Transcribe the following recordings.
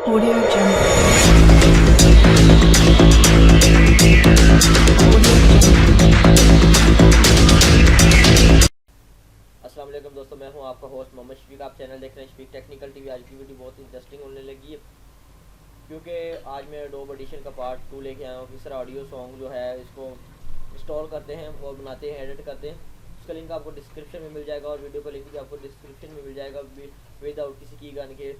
Audio Jungle. अस्सलाम वालेकुम दोस्तों, मैं हूं आपका होस्ट मोहम्मद शफीक। आप चैनल देख रहे हैं शफीक टेक्निकल टीवी। आज की वीडियो बहुत इंटरेस्टिंग होने लगी है क्योंकि आज मैं एडोब एडिशन का पार्ट 2 लेके आया हूँ। किस तरह ऑडियो सॉन्ग जो है इसको इंस्टॉल करते हैं और बनाते हैं, एडिट करते हैं। उसका लिंक आपको डिस्क्रिप्शन में मिल जाएगा और वीडियो का लिंक भी आपको डिस्क्रिप्शन में मिल जाएगा विदाउट किसी की गन के।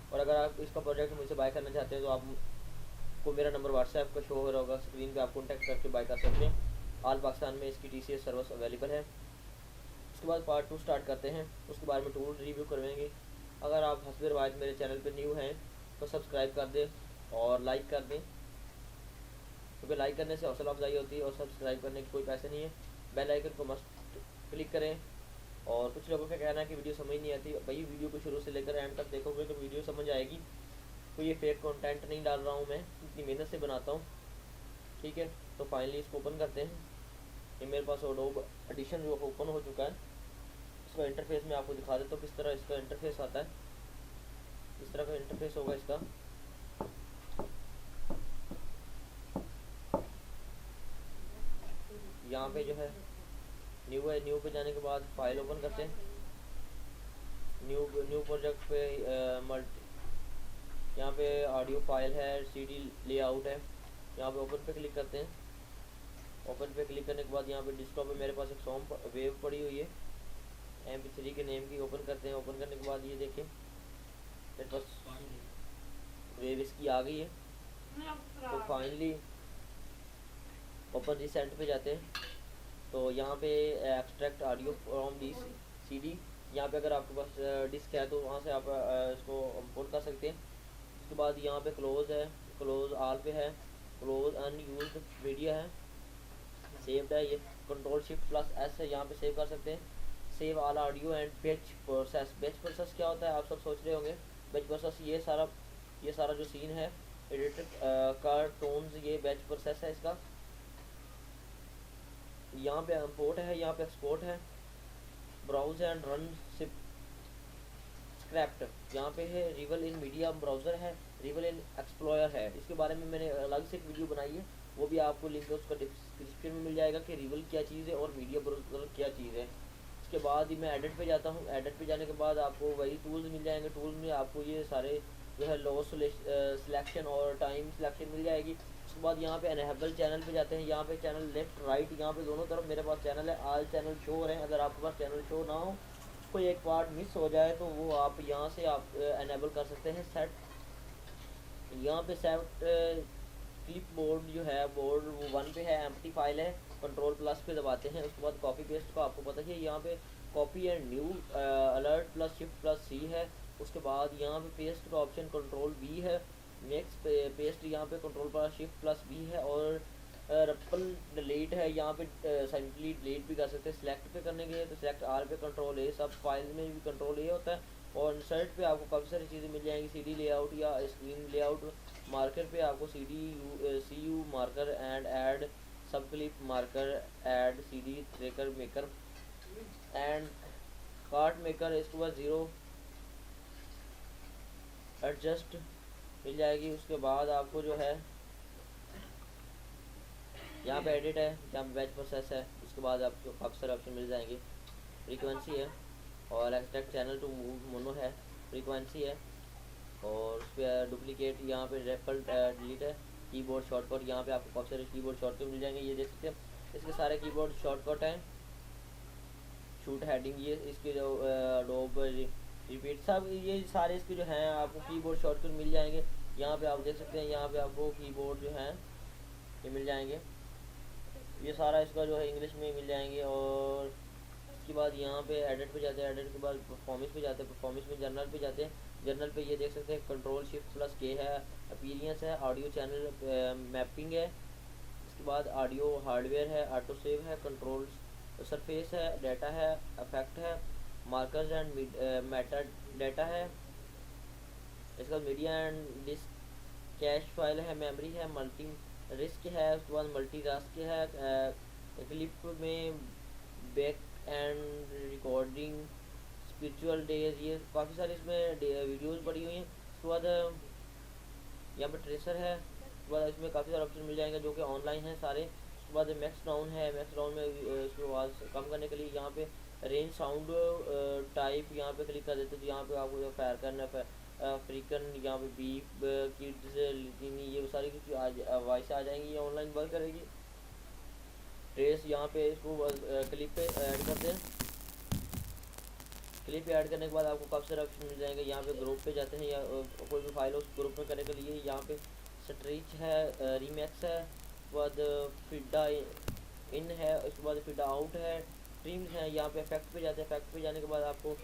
और अगर आप इसका प्रोजेक्ट मुझसे बाय करना चाहते हैं तो आपको मेरा नंबर व्हाट्सएप का शो हो रहा होगा स्क्रीन पे, आप कॉन्टैक्ट करके बाय कर सकते हैं। ऑल पाकिस्तान में इसकी TCS सर्विस अवेलेबल है। उसके बाद पार्ट 2 स्टार्ट करते हैं, उसके बारे में टूल रिव्यू करवाएंगे। अगर आप हस्बे रवायत मेरे चैनल पर न्यू हैं तो सब्सक्राइब कर दें और लाइक कर दें, क्योंकि लाइक करने से हौसला अफजाई होती है और सब्सक्राइब करने के कोई पैसे नहीं है। बेल आइकन को मस्ट क्लिक करें। और कुछ लोगों का कहना है कि वीडियो समझ नहीं आती, भाई वीडियो को शुरू से लेकर एंड तक देखोगे तो वीडियो समझ आएगी। तो ये फेक कंटेंट नहीं डाल रहा हूँ, मैं इतनी मेहनत से बनाता हूँ, ठीक है। तो फाइनली इसको ओपन करते हैं। ये मेरे पास एडोब एडिशन जो ओपन हो चुका है। इसका इंटरफेस मैं आपको दिखा देता हूँ किस तरह इसका इंटरफेस आता है। इस तरह का इंटरफेस होगा इसका। यहाँ पे जो है न्यू है, न्यू पे जाने के बाद फाइल ओपन करते हैं। न्यू प्रोजेक्ट पे मल्टी, यहाँ पे ऑडियो फाइल है, CD लेआउट है। यहाँ पे ओपन पे क्लिक करते हैं। ओपन पे क्लिक करने के बाद यहाँ पे डेस्कटॉप पे मेरे पास एक सॉन्ग वेव पड़ी हुई है MP3 के नेम की। ओपन करते हैं। ओपन करने के बाद ये देखें मेरे पास वेव इसकी आ गई है। तो फाइनली ओपन रिसेंट पे जाते हैं। तो यहाँ पे extract audio from this CD, यहाँ पे अगर आपके पास डिस्क है तो वहाँ से आप इसको इंपोर्ट कर सकते हैं। उसके बाद यहाँ पे क्लोज है, क्लोज ऑल पे है, क्लोज अनयूज्ड मीडिया है, सेव्ड है, ये Ctrl+Shift+S है, यहाँ पे सेव कर सकते हैं। Save all audio and batch process. Batch process क्या होता है आप सब सोच रहे होंगे। बैच प्रोसेस ये सारा जो सीन है एडिटेड का टोन्स, ये बैच प्रोसेस है इसका। यहाँ पे इंपोर्ट है, यहाँ पे एक्सपोर्ट है, ब्राउज एंड रन सिप स्क्रैप्ट। यहाँ पे है रिवल इन मीडिया ब्राउज़र है, रिवल इन एक्सप्लोयर है। इसके बारे में मैंने अलग से एक वीडियो बनाई है, वो भी आपको लिंक उसका डिस्क्रिप्शन में मिल जाएगा कि रिवल क्या चीज़ है और मीडिया ब्राउज़र क्या चीज़ है। उसके बाद ही मैं एडिट पे जाता हूँ। एडिट पे जाने के बाद आपको वही टूल्स मिल जाएंगे। टूल्स में आपको ये सारे जो है लो सिलेक्शन और टाइम सिलेक्शन मिल जाएगी। उसके बाद यहाँ पे एनेबल चैनल पे जाते हैं। यहाँ पे चैनल लेफ्ट राइट, यहाँ पे दोनों तरफ मेरे पास चैनल है। ऑल चैनल शो हो रहे हैं। अगर आपके पास चैनल शो ना हो, कोई एक पार्ट मिस हो जाए तो वो आप यहाँ से आप एनेबल कर सकते हैं सेट। यहाँ पे सेट क्लिप बोर्ड जो है बोर्ड वो 1 पे है, एम्प्टी फाइल है, Ctrl+ पे दबाते हैं। उसके बाद कॉपी पेस्ट को आपको पता है यहाँ पे कॉपी एंड न्यू Alt+Shift+C है। उसके बाद यहाँ पे पेस्ट का ऑप्शन Ctrl+V है। नेक्स्ट पेस्ट यहाँ पे Ctrl+Shift+V है। और रप्पल डिलीट है, यहाँ पे साइलेंटली डिलीट भी कर सकते हैं। सेलेक्ट पे करने के लिए तो सेलेक्ट आर पे Ctrl+A, सब फाइल में भी Ctrl+A होता है। और इंसर्ट पे आपको काफ़ी सारी चीज़ें मिल जाएंगी। CD लेआउट या स्क्रीन लेआउट। मार्कर पे आपको CU मार्कर एंड ऐड सब clip marker add CD tracker maker and cart maker. इसके बाद ज़ीरो एडजस्ट मिल जाएगी। उसके बाद आपको जो है यहाँ पे एडिट है, यहाँ पे बैच प्रोसेस है। उसके बाद आपको काफ़ी सारे ऑप्शन मिल जाएंगे। फ्रीक्वेंसी है और extract channel to move mono है, फ्रीक्वेंसी है। और उस पर डुप्लीकेट, यहाँ पे रेफल डिलीट है। कीबोर्ड शॉर्टकट, यहाँ पे आपको काफ़ी सारे कीबोर्ड शॉर्टकट मिल जाएंगे। ये देख सकते हैं इसके सारे कीबोर्ड शॉर्टकट हैं। शूट हेडिंग, ये इसके जो डोब रिपीट, सब ये सारे इसके जो हैं आपको कीबोर्ड शॉर्टकट मिल जाएंगे। यहाँ पे आप देख सकते हैं, यहाँ पे आपको कीबोर्ड जो हैं ये मिल जाएंगे। ये सारा इसका जो है इंग्लिश में मिल जाएंगे। और इसके बाद यहाँ पे एडिट पे जाते हैं। एडिट के बाद परफॉर्मेंस पे जाते हैं। परफॉर्मेंस में जनरल पे जाते हैं। जनरल पे ये देख सकते हैं Ctrl+Shift+K है, अपीयरेंस है, ऑडियो चैनल मैपिंग है। इसके बाद ऑडियो हार्डवेयर है, ऑटो सेव है, कंट्रोल सरफेस है, डाटा है, इफेक्ट है, मार्कर्स एंड मेटा डाटा है। इसके बाद media and disk cache file है, मेमोरी है, मल्टी रिस्क है। उसके बाद मल्टी टास्क है, क्लिप में back and recording, spiritual days, ये काफ़ी सारी इसमें वीडियोस पड़ी हुई हैं। उसके बाद यहाँ पे ट्रेसर है, उसके बाद इसमें काफ़ी सारे ऑप्शन मिल जाएंगे जो कि ऑनलाइन हैं सारे। उसके बाद मैक्स डाउन है, मैक्स डाउन में इसको आवाज़ कम करने के लिए यहाँ पे रेंज साउंड टाइप यहाँ पे क्लिक कर देते हैं, तो यहाँ पे आपको जो फायर करना है अफ्रीकन, यहाँ पे बीफ किड्स लिटिनी, ये सारी कुछ आज वॉइस आ जाएंगी, ये ऑनलाइन वर्क करेगी। ट्रेस यहाँ पे इसको क्लिप पे ऐड करते हैं, क्लिप ऐड करने के बाद आपको काफ़ी सारे ऑप्शन मिल जाएंगे। यहाँ पे ग्रुप पे जाते हैं या कोई भी फाइल उस ग्रुप में करने के लिए यहाँ पे स्ट्रीच है, रीमैक्स है, उसके बाद फिडा इन है, उसके बाद फिडा आउट है, ट्रिम्स है। यहाँ पे इफेक्ट पे जाते हैं, इफेक्ट पे जाने के बाद आपको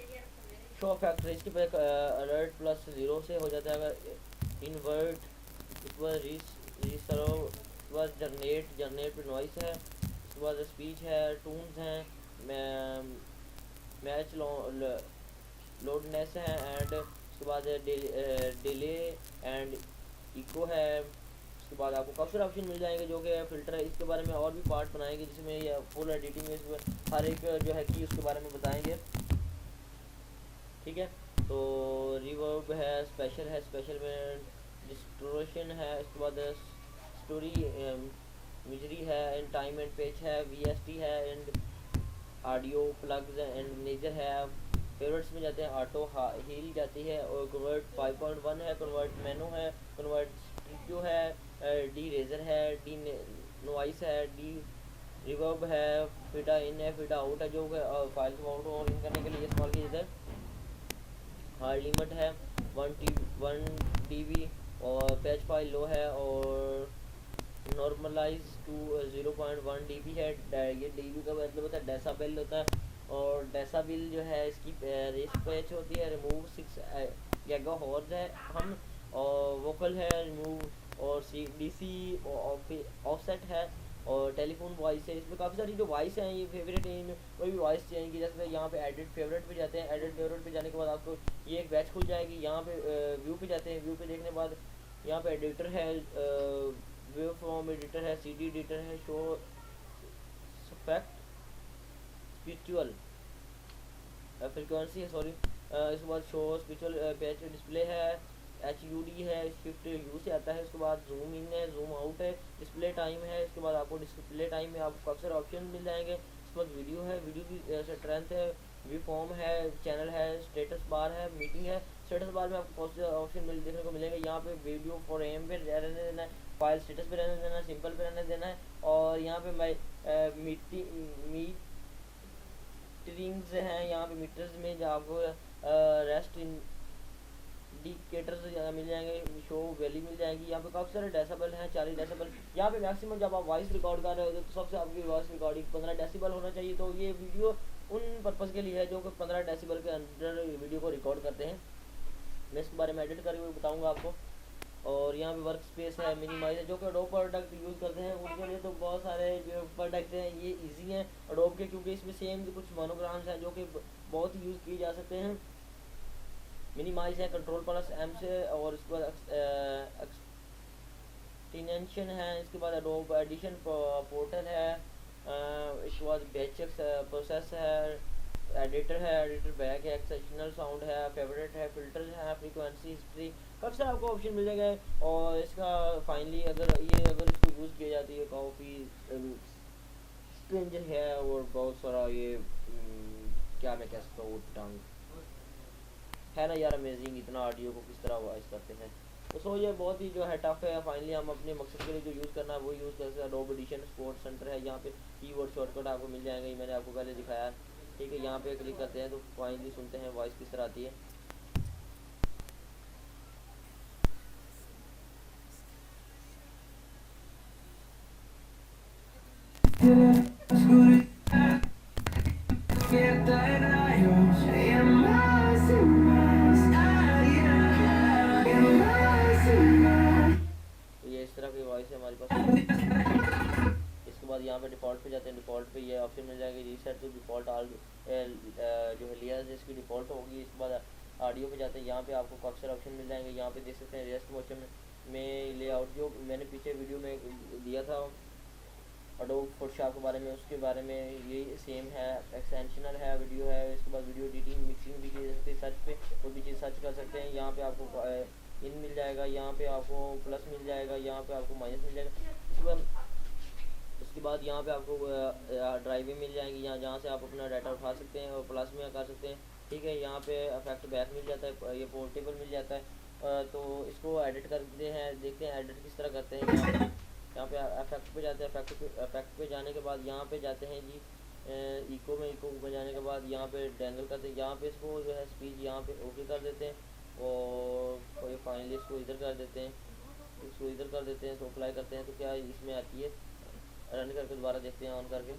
शो इफेक्ट इसके बाद अलर्ट प्लस 0 से हो जाता है, अगर इन्वर्ट, उसके बाद रीसरो, उसके बाद जनरेट पे नॉइस है, उसके बाद स्पीच है, टून्स हैं, मैच लोडनेस है, एंड उसके बाद डिले एंड इको है। उसके बाद आपको काफ़ी सारे ऑप्शन मिल जाएंगे जो कि फ़िल्टर है, इसके बारे में और भी पार्ट बनाएंगे जिसमें ये फुल एडिटिंग में इसमें हर एक जो है कि उसके बारे में बताएंगे, ठीक है। तो रिवर्ब है, स्पेशल में डिस्टोरेशन है, इसके बाद स्टोरी मिजरी है, एंड टाइम एंड पेज है, VST है, and audio plugs and major है। फेवरेट्स में जाते हैं, ऑटो हील जाती है, और कन्वर्ट 5.1 है, कन्वर्ट मेनू है, कन्वर्ट स्ट्रिक्यू है, डी रेजर है, डी नॉइस है, डी रिवर्ब है, फिडा इन है, फिडा आउट है, जो फाइल को आउट और इन करने के लिए इस्तेमाल किया जाता है। हार्ड लिमिट है 1 dB, और पैच फाइल लो है, और नॉर्मलाइज टू 0.1 dB है। ये dB का मतलब होता है डेसाबेल होता है, और डेसाबेल जो है इसकी रेस पैच होती है। रिमूव 6 गीगा हर्ट्ज है हम, और वोकल है रिमूव, और DC ऑफसेट है, और टेलीफोन वॉइस है। इसमें काफ़ी सारी जो वॉइस हैं ये फेवरेट है, इनमें कोई भी वॉइस चाहिए, जैसे यहाँ पे एडिट फेवरेट पे जाते हैं, एडिट फेवरेट पे जाने के बाद आपको ये एक बैच खुल जाएगी। यहाँ पे व्यू पे जाते हैं, व्यू पे देखने के बाद यहाँ पे एडिटर है, वेव फॉर्म एडिटर है, CD एडिटर है, शो सफेक्ट स्पिरिचुअल फ्रीक्वेंसी है, सॉरी, इसके बाद शो स्पिरिचुअल पैच डिस्प्ले है, HUD है, शिफ्ट यू से आता है। उसके बाद जूम इन है, जूम आउट है, डिस्प्ले टाइम है। इसके बाद आपको डिस्प्ले टाइम में आपको काफ़ी सारे ऑप्शन मिल जाएंगे। उसके बाद वीडियो है, वीडियो की स्ट्रेंथ है, व्यू फॉर्म है, चैनल है, स्टेटस बार है, मीटिंग है। स्टेटस बार में आपको बहुत से ऑप्शन देखने को मिलेंगे। यहाँ पे वीडियो फॉर एम पे रहने देना है, फाइल स्टेटस पे रहने देना है, सिंपल पे रहने देना है, और यहाँ पे मीटरिंग्स हैं, यहाँ पे मीटर्स में जो आपको रेस्ट इंडिकेटर्स मिल जाएंगे, शो वैल्यू मिल जाएगी। यहाँ पे काफ़ी सारे डेसिबल हैं, 40 डेसिबल। यहाँ पे मैक्सिमम जब आप वॉइस रिकॉर्ड कर रहे होते तो सबसे आपकी वॉइस रिकॉर्डिंग 15 डेसिबल होना चाहिए। तो ये वीडियो उन पर्पज़ के लिए है जो कि 15 डेसिबल के अंदर वीडियो को रिकॉर्ड करते हैं। मैं इसके बारे में एडिट करके बताऊँगा आपको। और यहाँ पे वर्क स्पेस है, मिनिमाइज है, जो कि अडोब प्रोडक्ट यूज़ करते हैं उनके लिए तो बहुत सारे जो प्रोडक्ट हैं ये इजी हैं अडोब के, क्योंकि इसमें सेम कुछ मोनोग्राम्स हैं जो कि बहुत यूज़ किए जा सकते हैं। मिनिमाइज है Ctrl+M से, और इसके बाद एक्सटेंशन है, इसके बाद अडोब एडिशन पोर्टल है, इसके बाद बैचेस प्रोसेस है, एडिटर है, एडिटर बैक है, एक्सेप्शनल साउंड है, फेवरेट है, फिल्टर है, फ्रीक्वेंसी हिस्ट्री, काफ़ी सारे आपको ऑप्शन मिल जाएंगे। और इसका फाइनली अगर इसको यूज़ किया जाती है काफ़ी स्ट्रेंजर है, और बहुत सारा ये क्या मैं कह सकता हूँ टंग है ना यार, अमेजिंग इतना ऑडियो को किस तरह वॉइस करते हैं। तो सो ये बहुत ही जो है टफ है। फाइनली हम अपने मकसद के लिए जो यूज़ करना है वो यूज़ कर सकते हैं। अडोब एडिशन स्पोर्ट सेंटर है, यहाँ पे कीवर्ड शॉर्टकट आपको मिल जाएंगे, ये मैंने आपको पहले दिखाया है, ठीक है। यहाँ पे क्लिक करते हैं तो फाइनली सुनते हैं वॉइस किस तरह आती है। तो ये इस तरह की वॉइस है हमारे पास। इसके बाद यहाँ पे डिफ़ॉल्ट पे जाते हैं, डिफ़ॉल्ट पे ये ऑप्शन मिल जाएगा रीसेट टू डिफ़ॉल्ट ऑल जो है लेयर्स इसकी डिफ़ॉल्ट होगी। इसके बाद ऑडियो पे जाते हैं, यहाँ पे आपको काफ़ी सारे ऑप्शन मिल जाएंगे। यहाँ पे देख सकते हैं रेस्ट मोशन में लेआउट, जो मैंने पीछे वीडियो में दिया था अडोब फोटोशॉप के बारे में, उसके बारे में ये सेम है। एक्सटेंशनल है, वीडियो है, इसके बाद वीडियो एडिटिंग मिक्सिंग भी की जा सकती है। सर्च पे कोई भी चीज़ सर्च कर सकते हैं। यहाँ पे आपको इन मिल जाएगा, यहाँ पे आपको प्लस मिल जाएगा, यहाँ पे आपको माइनस मिल जाएगा। उसके बाद यहाँ पे आपको ड्राइवें मिल जाएंगी, यहाँ जहाँ से आप अपना डाटा उठा सकते हैं और प्लस में कर सकते हैं। ठीक है, यहाँ पे अफेक्ट बैक मिल जाता है, ये पोर्टेबल मिल जाता है। तो इसको एडिट करते हैं, देखते हैं एडिट किस तरह करते हैं। यहाँ पे अफेक्ट पे जाते हैं, अफेक्ट पे जाने के बाद यहाँ पे जाते हैं जी इको में जाने के बाद यहाँ पे डेंगल करते हैं, यहाँ पे इसको जो है स्पीच यहाँ पे ओके कर देते हैं और फाइनली इसको इधर कर देते हैं, इसको इधर कर देते हैं। तो अप्लाई करते हैं तो क्या इसमें आती है, रन करके दोबारा देखते हैं ऑन करके,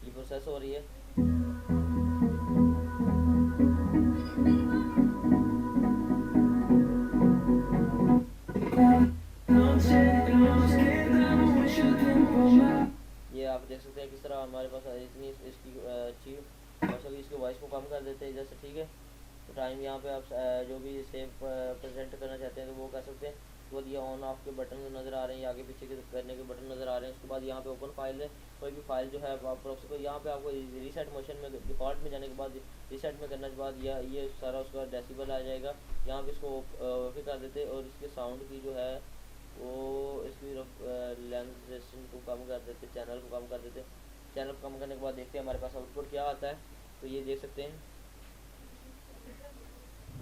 ये प्रोसेस हो रही है। ये आप देख सकते हैं किस तरह हमारे पास इतनी इसकी अच्छी अच्छा, इसके वॉइस को कम कर देते हैं जैसे। ठीक है, तो टाइम यहाँ पे आप जो भी सेव प्रेजेंट करना चाहते हैं तो वो कर सकते हैं। उसके बाद ये ऑन ऑफ के बटन नज़र आ रहे हैं, आगे पीछे के करने के बटन नज़र आ रहे हैं। उसके बाद यहाँ पे ओपन फाइल है, कोई भी फाइल जो है आप प्रोक्सी को यहाँ पे आपको रीसेट मोशन में डिफ़ॉल्ट में जाने के बाद रीसेट में करने के बाद ये सारा उसका डेसिबल आ जाएगा। यहाँ पे इसको ओके कर देते हैं और इसके साउंड की जो है वो इसकी लेंसेशन को कम कर देते, चैनल को कम कर देते। चैनल को कम करने के बाद देखते हैं हमारे पास आउटपुट क्या आता है। तो ये देख सकते हैं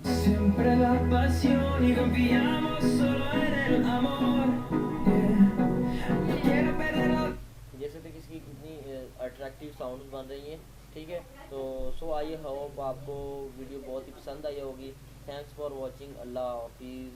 Siempre las pasiones confiamos solo en el amor. No quiero perder. देख सकते हैं कि इसकी कितनी अट्रैक्टिव साउंड्स बन रही हैं। ठीक है, तो सो आई होप आपको वीडियो बहुत ही पसंद आई होगी। थैंक्स फॉर वॉचिंग, अल्लाह हाफिज़।